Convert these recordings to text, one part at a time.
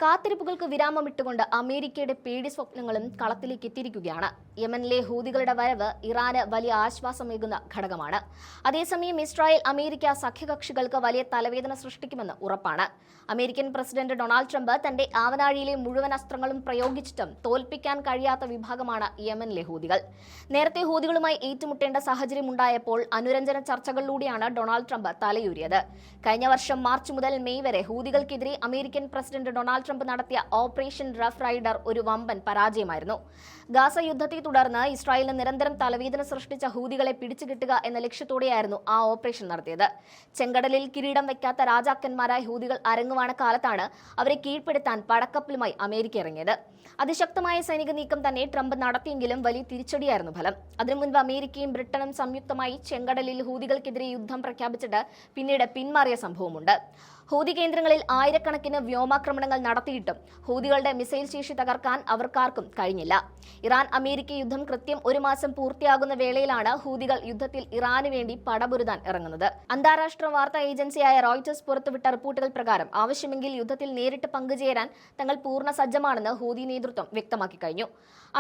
കാത്തിരിപ്പുകൾക്ക് വിരാമമിട്ടുകൊണ്ട് അമേരിക്കയുടെ പേടി സ്വപ്നങ്ങളും കളത്തിലേക്ക് എത്തിയിരിക്കുകയാണ്. യമനിലെ ഹൂതികളുടെ വരവ് ഇറാന് വലിയ ആശ്വാസമേകുന്ന ഘടകമാണ്. അതേസമയം ഇസ്രായേൽ അമേരിക്ക സഖ്യകക്ഷികൾക്ക് വലിയ തലവേദന സൃഷ്ടിക്കുമെന്ന് ഉറപ്പാണ്. അമേരിക്കൻ പ്രസിഡന്റ് ഡൊണാൾഡ് ട്രംപ് തന്റെ ആവനാഴിയിലെ മുഴുവൻ അസ്ത്രങ്ങളും പ്രയോഗിച്ചിട്ടും തോൽപ്പിക്കാൻ കഴിയാത്ത വിഭാഗമാണ് യമനിലെ ഹൂതികൾ. നേരത്തെ ഹൂതികളുമായി ഏറ്റുമുട്ടേണ്ട സാഹചര്യം ഉണ്ടായപ്പോൾ അനുരഞ്ജന ചർച്ചകളിലൂടെയാണ് ഡൊണാൾഡ് ട്രംപ് തലയൂരിയത്. കഴിഞ്ഞ വർഷം മാർച്ച് മുതൽ മെയ് വരെ ഹൂതികൾക്കെതിരെ അമേരിക്കൻ പ്രസിഡന്റ് ഡൊണാൾഡ് ട്രംപ് നടത്തിയ ഓപ്പറേഷൻ റഫ് റൈഡർ ഒരു വമ്പൻ പരാജയമായിരുന്നു. ഗാസ യുദ്ധത്തെ തുടർന്ന് ഇസ്രായേലിന് നിരന്തരം തലവേദന സൃഷ്ടിച്ച ഹൂതികളെ പിടിച്ചുകിട്ടുക എന്ന ലക്ഷ്യത്തോടെയായിരുന്നു ആ ഓപ്പറേഷൻ നടത്തിയത്. ചെങ്കടലിൽ കിരീടം വെക്കാത്ത രാജാക്കന്മാരായ ഹൂതികൾ അരങ്ങുവാണ കാലത്താണ് അവരെ കീഴ്പ്പെടുത്താൻ പടക്കപ്പലുമായി അമേരിക്ക ഇറങ്ങിയത്. അതിശക്തമായ സൈനിക നീക്കം തന്നെ ട്രംപ് നടത്തിയെങ്കിലും വലിയ തിരിച്ചടിയായിരുന്നു ഫലം. അതിനു മുൻപ് അമേരിക്കയും ബ്രിട്ടനും സംയുക്തമായി ചെങ്കടലിൽ ഹൂതികൾക്കെതിരെ യുദ്ധം പ്രഖ്യാപിച്ചിട്ട് പിന്നീട് പിന്മാറിയ സംഭവമുണ്ട്. ഹൂതി കേന്ദ്രങ്ങളിൽ ആയിരക്കണക്കിന് വ്യോമാക്രമണങ്ങൾ നടത്തിയിട്ടും ഹൂതികളുടെ മിസൈൽ ശേഷി തകർക്കാൻ അവർക്കാർക്കും കഴിഞ്ഞില്ല. ഇറാൻ അമേരിക്ക യുദ്ധം കൃത്യം ഒരു മാസം പൂർത്തിയാകുന്ന വേളയിലാണ് ഹൂതികൾ യുദ്ധത്തിൽ ഇറാന് വേണ്ടി പടപൊരുതാൻ ഇറങ്ങുന്നത്. അന്താരാഷ്ട്ര വാർത്താ ഏജൻസിയായ റോയിറ്റേഴ്സ് പുറത്തുവിട്ട റിപ്പോർട്ടുകൾ പ്രകാരം ആവശ്യമെങ്കിൽ യുദ്ധത്തിൽ നേരിട്ട് പങ്കുചേരാൻ തങ്ങൾ പൂർണ്ണ സജ്ജമാണെന്ന് ഹൂതി നേതൃത്വം വ്യക്തമാക്കി കഴിഞ്ഞു.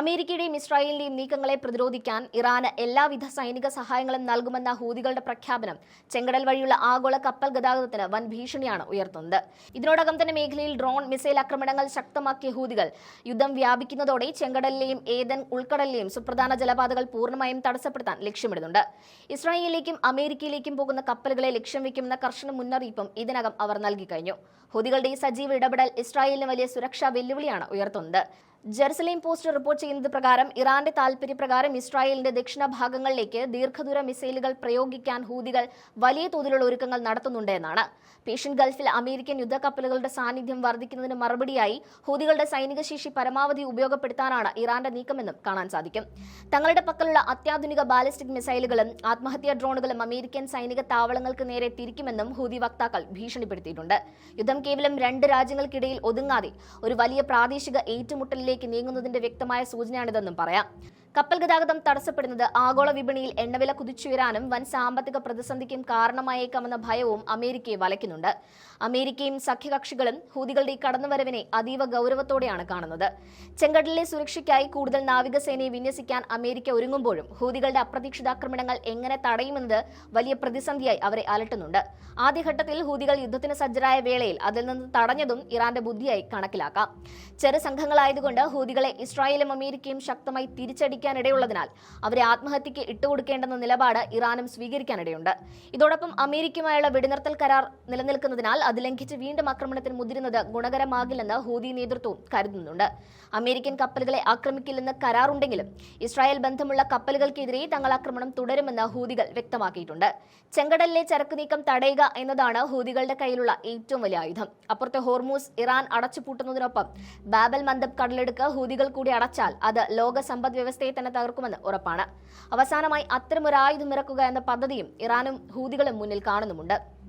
അമേരിക്കയുടെയും ഇസ്രായേലിന്റെയും നീക്കങ്ങളെ പ്രതിരോധിക്കാൻ ഇറാന് എല്ലാവിധ സൈനിക സഹായങ്ങളും നൽകുമെന്ന ഹൂതികളുടെ പ്രഖ്യാപനം ചെങ്കടൽ വഴിയുള്ള ആഗോള കപ്പൽ ഗതാഗതത്തിന് വൻ ഭീഷണിയാണ് ഉയർത്തുന്നത്. ഇതിനോടകം തന്നെ മേഖലയിൽ ഡ്രോൺ മിസൈൽ ആക്രമണങ്ങൾ ശക്തമാക്കിയ ഹൂതികൾ യുദ്ധം വ്യാപിക്കുന്നതോടെ ചെങ്കടലിലെയും ഏദൻ ഉൾക്കടലിലെയും സുപ്രധാന ജലപാതകൾ പൂർണ്ണമായും തടസ്സപ്പെടുത്താൻ ലക്ഷ്യമിടുന്നുണ്ട്. ഇസ്രായേലിലേക്കും അമേരിക്കയിലേക്കും പോകുന്ന കപ്പലുകളെ ലക്ഷ്യം വെക്കുമെന്ന കർശന മുന്നറിയിപ്പും ഇതിനകം അവർ നൽകി കഴിഞ്ഞു. ഹൂതികളുടെ ഈ സജീവ ഇടപെടൽ ഇസ്രായേലിന് വലിയ സുരക്ഷാ വെല്ലുവിളിയാണ് ഉയർത്തുന്നത്. ജെറുസലേം പോസ്റ്റ് റിപ്പോർട്ട് ചെയ്യുന്നത് പ്രകാരം ഇറാന്റെ താൽപര്യപ്രകാരം ഇസ്രായേലിന്റെ ദക്ഷിണ ഭാഗങ്ങളിലേക്ക് ദീർഘദൂര മിസൈലുകൾ പ്രയോഗിക്കാൻ ഹൂതികൾ വലിയ തോതിലുള്ള ഒരുക്കങ്ങൾ നടത്തുന്നുണ്ട് എന്നാണ്. പേർഷ്യൻ ഗൾഫിൽ അമേരിക്കൻ യുദ്ധക്കപ്പലുകളുടെ സാന്നിധ്യം വർദ്ധിക്കുന്നതിന് മറുപടിയായി ഹൂതികളുടെ സൈനിക ശേഷി പരമാവധി ഉപയോഗപ്പെടുത്താനാണ് ഇറാന്റെ നീക്കമെന്നും കാണാൻ സാധിക്കും. തങ്ങളുടെ പക്കലുള്ള അത്യാധുനിക ബാലിസ്റ്റിക് മിസൈലുകളും ആത്മഹത്യാ ഡ്രോണുകളും അമേരിക്കൻ സൈനിക താവളങ്ങൾക്ക് നേരെ തിരിക്കുമെന്നും ഹൂതി വക്താക്കൾ ഭീഷണിപ്പെടുത്തിയിട്ടുണ്ട്. യുദ്ധം കേവലം രണ്ട് രാജ്യങ്ങൾക്കിടയിൽ ഒതുങ്ങാതെ ഒരു വലിയ പ്രാദേശിക ഏറ്റുമുട്ടലിലേക്ക് നീങ്ങുന്നതിന്റെ വ്യക്തമായ സൂചനയാണിതെന്നും പറയാം. കപ്പൽ ഗതാഗതം തടസ്സപ്പെടുന്നത് ആഗോള വിപണിയിൽ എണ്ണവില കുതിച്ചുയരാനും വൻ സാമ്പത്തിക പ്രതിസന്ധിക്കും കാരണമായേക്കാമെന്ന ഭയവും അമേരിക്കയെ വലയ്ക്കുന്നുണ്ട്. അമേരിക്കയും സഖ്യകക്ഷികളും ഹൂതികളുടെ ഈ കടന്നുവരവിനെ അതീവ ഗൗരവത്തോടെയാണ് കാണുന്നത്. ചെങ്കടലിലെ സുരക്ഷയ്ക്കായി കൂടുതൽ നാവികസേനയെ വിന്യസിക്കാൻ അമേരിക്ക ഒരുങ്ങുമ്പോഴും ഹൂതികളുടെ അപ്രതീക്ഷിതാക്രമണങ്ങൾ എങ്ങനെ തടയുമെന്നത് വലിയ പ്രതിസന്ധിയായി അവരെ അലട്ടുന്നുണ്ട്. ആദ്യഘട്ടത്തിൽ ഹൂതികൾ യുദ്ധത്തിന് സജ്ജരായ വേളയിൽ അതിൽ നിന്ന് തടഞ്ഞതും ഇറാന്റെ ബുദ്ധിയായി കണക്കിലാക്കാം. ചെറു സംഘങ്ങളായതുകൊണ്ട് ഹൂതികളെ ഇസ്രായേലും അമേരിക്കയും ശക്തമായി തിരിച്ചടിക്കാനിടയുള്ളതിനാൽ അവരെ ആത്മഹത്യക്ക് ഇട്ടുകൊടുക്കേണ്ടെന്ന നിലപാട് ഇറാനും സ്വീകരിക്കാനിടയുണ്ട്. ഇതോടൊപ്പം അമേരിക്കയുമായുള്ള വെടിനിർത്തൽ കരാർ നിലനിൽക്കുന്നതിനാൽ അത് ലംഘിച്ച് വീണ്ടും ആക്രമണത്തിന് മുതിരുന്നത് ഗുണകരമാകില്ലെന്ന് ഹൂതി നേതൃത്വവും കരുതുന്നുണ്ട്. അമേരിക്കൻ കപ്പലുകളെ ആക്രമിക്കില്ലെന്ന് കരാറുണ്ടെങ്കിലും ഇസ്രായേൽ ബന്ധമുള്ള കപ്പലുകൾക്കെതിരെ തങ്ങൾ ആക്രമണം തുടരുമെന്ന് ഹൂതികൾ വ്യക്തമാക്കിയിട്ടുണ്ട്. ചെങ്കടലിലെ ചരക്ക് നീക്കം തടയുക എന്നതാണ് ഹൂതികളുടെ കയ്യിലുള്ള ഏറ്റവും വലിയ ആയുധം. അപ്പുറത്തെ ഹോർമൂസ് ഇറാൻ അടച്ചുപൂട്ടുന്നതിനൊപ്പം ബാബൽ മന്ദബ് കടലെടുക്ക് ഹൂതികൾ കൂടി അടച്ചാൽ അത് ലോക സമ്പദ് വ്യവസ്ഥയെ തന്നെ തകർക്കുമെന്ന് ഉറപ്പാണ്. അവസാനമായി അത്തരമൊരു ആയുധം ഇറക്കുക എന്ന പദ്ധതിയും ഇറാനും ഹൂതികളും മുന്നിൽ കാണുന്നുമുണ്ട്.